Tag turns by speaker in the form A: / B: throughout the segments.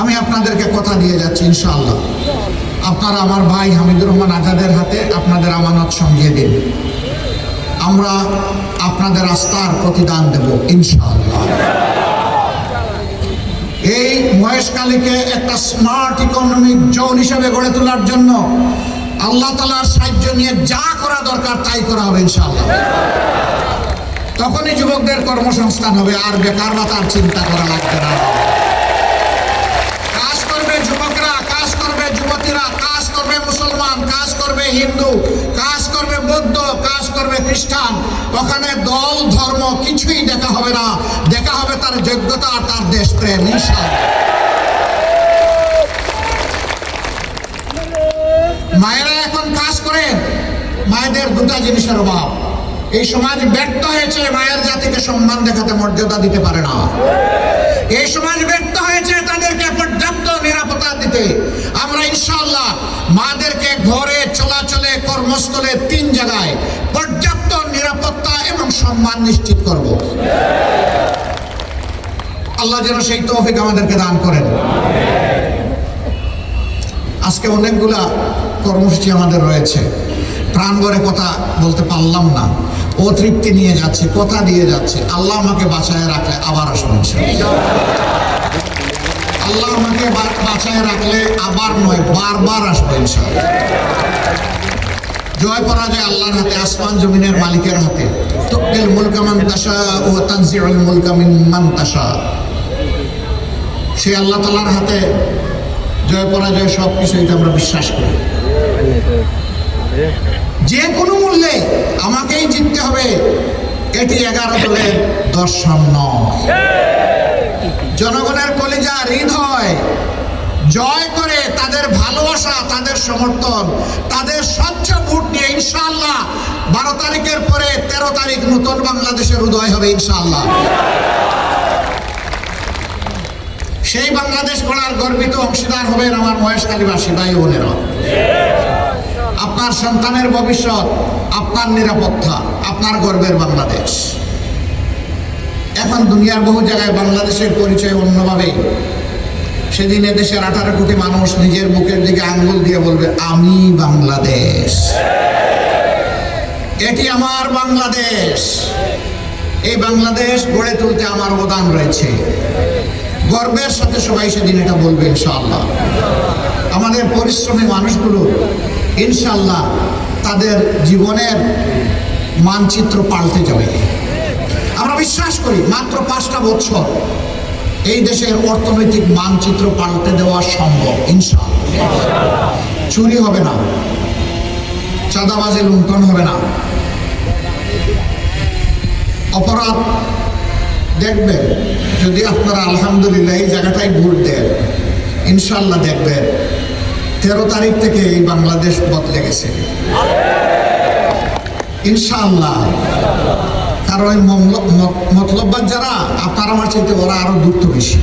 A: আমি আপনাদেরকে কথা দিয়ে যাচ্ছি ইনশাআল্লাহ, আপনারা আমার ভাই হামিদুর রহমান আজাদের হাতে আপনাদের আমানত সঙ্গিয়ে দিন। আমরা আপনাদের আস্থার প্রতিদান দেব ইনশাআল্লাহ। এই মহেশখালীকে একটা স্মার্ট ইকোনমিক জোন হিসেবে গড়ে তোলার জন্য আল্লাহ তাআলার সাহায্য নিয়ে যা করা দরকার তাই করা হবে ইনশাআল্লাহ। তখনই যুবকদের কর্মসংস্থান হবে, আর বেকার ভাতার চিন্তা করা লাগবে না। কাজ করবে যুবকরা, কাজ করবে যুবতীরা, কাজ করবে মুসলমান, কাজ করবে হিন্দু, কাজ করবে বৌদ্ধ, কাজ করবে খ্রিস্টান। ওখানে দল ধর্ম কিছুই দেখা হবে না, দেখা হবে তার যোগ্যতা আর তার দেশপ্রেম ইনশাআল্লাহ। মায়েরা এখন কাজ করেন, মায়েদের দুটা জিনিসের অভাব। এই সমাজ ব্যর্থ হয়েছে মায়ের জাতিকে সম্মান দেখাতে, মর্যাদা দিতে পারে না। এই সমাজ ব্যর্থ হয়েছে তাদেরকে পর্যাপ্ত নিরাপত্তা দিতে। আমরা ইনশাআল্লাহ মাদেরকে ঘরে, চলাচলে, কর্মস্থলে, 3 জায়গায় পর্যাপ্ত নিরাপত্তা এবং সম্মান নিশ্চিত করব। আল্লাহ যেন সেই তৌফিক আমাদেরকে দান করেন। আজকে অনেকগুলা কর্মসূচি আমাদের রয়েছে, প্রাণ ভরে কথা বলতে পারলাম না, অতৃপ্তি নিয়ে যাচ্ছে, কথা দিয়ে যাচ্ছে। আল্লাহ আমাকে বাঁচায় রাখলে আবার আসবো ইনশাআল্লাহ। আল্লাহ আমাকে বাঁচায় রাখলে আবার নয়, বারবার আসবো ইনশাআল্লাহ। জয় পরাজয় আল্লাহর হাতে, আসমান জমিনের মালিকের হাতে। তুতিল মুলকা মান তাশা ওয়া তানজিউল মুলকা মিম্মান তাশা। সেই আল্লাহ তাআলার হাতে জয় পরাজয় সব কিছু, এটা আমরা বিশ্বাস করি। যে কোনো মূল্যে আমাকেই জিততে হবে, এটি 11 দলের দর্শন নয়। জনগণের কলিজা, হৃদয় জয় করে তাদের ভালোবাসা, তাদের সমর্থন, তাদের স্বচ্ছ ভোট নিয়ে ইনশাআল্লাহ 12 তারিখের পরে 13 তারিখ নতুন বাংলাদেশের উদয় হবে ইনশাআল্লাহ। সেই বাংলাদেশ গড়ার গর্বিত অংশীদার হবেন আমার মহেশখালীবাসী ভাই বোনেরা। আপনার সন্তানের ভবিষ্যৎ, আপনার নিরাপত্তা, আপনার গর্বের বাংলাদেশ। এখন দুনিয়ার বহু জায়গায় বাংলাদেশের পরিচয় অন্যভাবে। সেদিন এদেশের 18 কোটি মানুষ নিজের বুকের দিকে আঙ্গুল দিয়ে বলবে, আমি বাংলাদেশ, এটি আমার বাংলাদেশ। এই বাংলাদেশ গড়ে তুলতে আমার অবদান রয়েছে। গর্বের সাথে সবাই সেদিন এটা বলবে ইনশাআল্লাহ। আমাদের পরিশ্রমী মানুষগুলো ইনশাআল্লাহ তাদের জীবনের মানচিত্র পাল্টে যাবে। আমরা বিশ্বাস করি মাত্র 5টা বছর এই দেশের অর্থনৈতিক মানচিত্র পাল্টে দেওয়া সম্ভব ইনশাআল্লাহ। চুরি হবে না, চাঁদাবাজি লুণ্ঠন হবে না, অপরাধ দেখবেন। যদি আপনারা আলহামদুলিল্লাহ এই জায়গাটাই ভোট দেন, ইনশাআল্লাহ দেখবেন 13 তারিখ থেকে এই বাংলাদেশ বদলে গেছে ইনশাআল্লাহ। কারণ ওই মতলববাদ যারা, আপনার আমার চাইতে ওরা আরো দূরত্ব বেশি।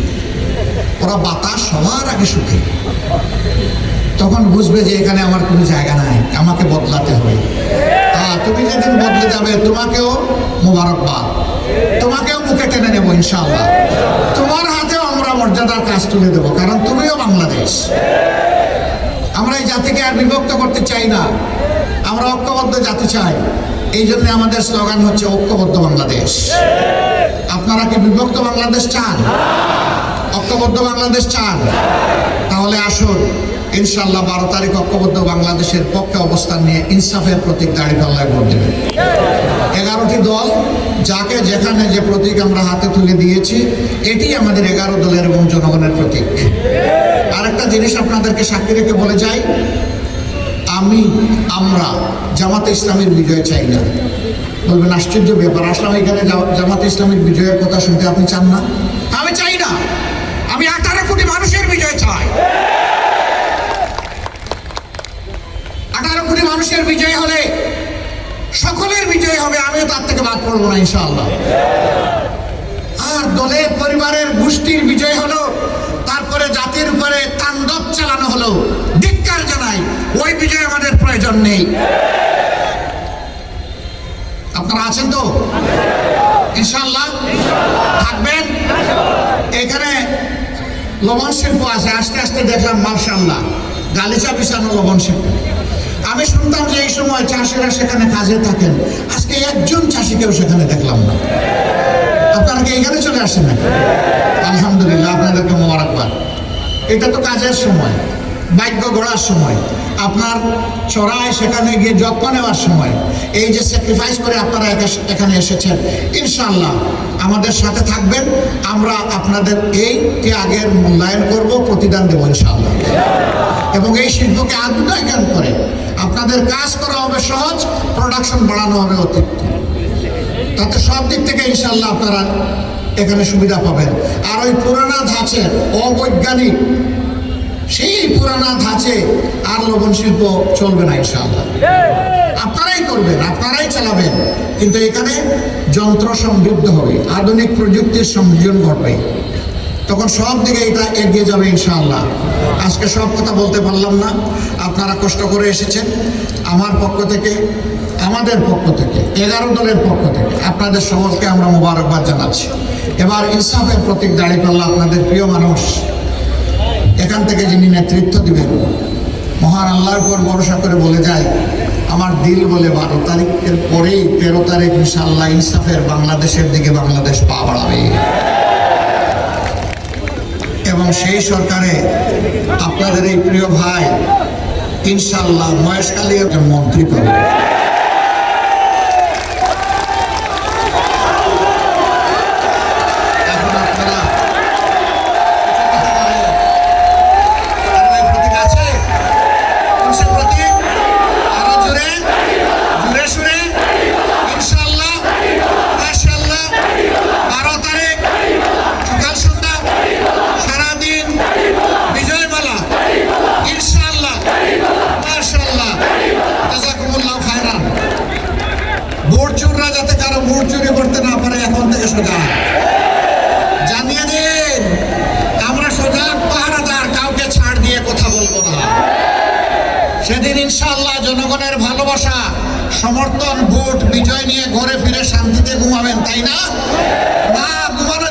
A: ওরা বাতাস সবার আগে শুকে, তখন বুঝবে যে এখানে আমার কোনো জায়গা নাই, আমাকে বদলাতে হবে। তুমি যেদিন বদলে যাবে তোমাকেও মোবারকবাদ, তোমাকেও বুকে টেনে নেবো ইনশাআল্লাহ। তোমার হাতেও আমরা মর্যাদার কাজ তুলে দেবো, কারণ তুমিও বাংলাদেশ। আমরা এই জাতিকে আর বিভক্ত করতে চাই না, আমরা ঐক্যবদ্ধ জাতি চাই। এই জন্য আমাদের স্লোগান হচ্ছে ঐক্যবদ্ধ বাংলাদেশ। আপনারা কি বিভক্ত বাংলাদেশ চান? ঐক্যবদ্ধ বাংলাদেশ চান? তাহলে আসুন ইনশাআল্লাহ 12 তারিখ ঐক্যবদ্ধ বাংলাদেশের পক্ষে অবস্থান নিয়ে ইনসাফের প্রতীক দাঁড়িপাল্লায় ভোট দেবেন। 11টি দল যাকে যেখানে যে প্রতীক আমরা হাতে তুলে দিয়েছি, এটি আমাদের 11 দলের এবং জনগণের প্রতীক। আরেকটা জিনিস আপনাদেরকে সাক্ষী রেখে বলে যাই, আমরা জামাতে ইসলামের বিজয় চাই না। বলবেন আশ্চর্য ব্যাপার, আসলাম এখানে জামাতে ইসলামের বিজয়ের কথা শুনতে, আপনি চান না? আমি চাই না, আমি 18 কোটি মানুষের বিজয় চাই। 18 কোটি মানুষের বিজয় হলে সকলের বিজয় হবে, আমিও তার থেকে বাদ পড়বো না ইনশাআল্লাহ। আর দলের, পরিবারের, গোষ্ঠীর বিজয় হলো, তারপরে জাতির উপরে তাণ্ডব চালানো হলো, ধিক্কার জানাই, ওই বিজয় আমাদের প্রয়োজন নেই। আপনারা আছেন তো ইনশাআল্লাহ? থাকবেন? এখানে লবণ শিল্প আছে। আস্তে আস্তে দেখলাম মাশাআল্লাহ গালিচা পিছানো লবণ শিল্প। আমি শুনতাম যে এই সময় চাষিরা সেখানে কাজে থাকেন, আজকে একজন চাষিকেও সেখানে দেখলাম না। আপনারা কি এখানে চলে আসেন না? আলহামদুলিল্লাহ, আপনাদেরকে মোবারকবাদ। এটা তো কাজের সময়, ভাগ্য গড়ার সময়, আপনার চড়ায় সেখানে গিয়ে যত্ন নেওয়ার সময়। এই যে স্যাক্রিফাইস করে আপনারা এখানে এসেছেন, ইনশাআল্লাহ আমাদের সাথে থাকবেন, আমরা আপনাদের এই ত্যাগের মূল্যায়ন করব, প্রতিদান দেবো ইনশাআল্লাহ। এবং এই শিল্পকে আধুনিকায়ন করে আপনাদের কাজ করা হবে সহজ, প্রোডাকশন বাড়ানো হবে অতিরিক্ত, তাতে সব দিক থেকে ইনশাআল্লাহ আপনারা এখানে সুবিধা পাবেন। আর ওই পুরানা ধাঁচের অবৈজ্ঞানিক সেই পুরানা ধাঁচে আর লবণ শিল্প চলবে না ইনশাআল্লাহ। আপনারাই করবেন, আপনারাই চালাবেন, কিন্তু এখানে যন্ত্র সমৃদ্ধ হবে, আধুনিক প্রযুক্তির সংযোজন ঘটবে, তখন সব দিকে এটা এগিয়ে যাবে ইনশাআল্লাহ। আজকে সব কথা বলতে পারলাম না, আপনারা কষ্ট করে এসেছেন। আমার পক্ষ থেকে, আমাদের পক্ষ থেকে, 11 দলের পক্ষ থেকে আপনাদের সকলকে আমরা মোবারকবাদ জানাচ্ছি। এবার ইনসাফের প্রতীক দাঁড়িপাল্লা, আপনাদের প্রিয় মানুষ, এখান থেকে যিনি নেতৃত্ব দিবেন, মহান আল্লাহর উপর ভরসা করে বলে যায়, আমার দিল বলে 12 তারিখের পরেই 13 তারিখ ইনশাআল্লাহ ইনসাফের বাংলাদেশের দিকে বাংলাদেশ পা বাড়াবে। এবং সেই সরকারে আপনাদের এই প্রিয় ভাই ইনশাআল্লাহ মহেশখালী একজন মন্ত্রী করবে। ভোটচোররা যাতে কারো ভোট চুরি করতে না পারে, এখন থেকে সোজা জানিয়ে দিন, আমরা সোজা পাহারাদার, কাউকে ছাড় দিয়ে কথা বলবো না। সেদিন ইনশাআল্লাহ জনগণের ভালোবাসা, সমর্থন, ভোট, বিজয় নিয়ে ঘরে ফিরে শান্তিতে ঘুমাবেন, তাই না? না ঘুমানো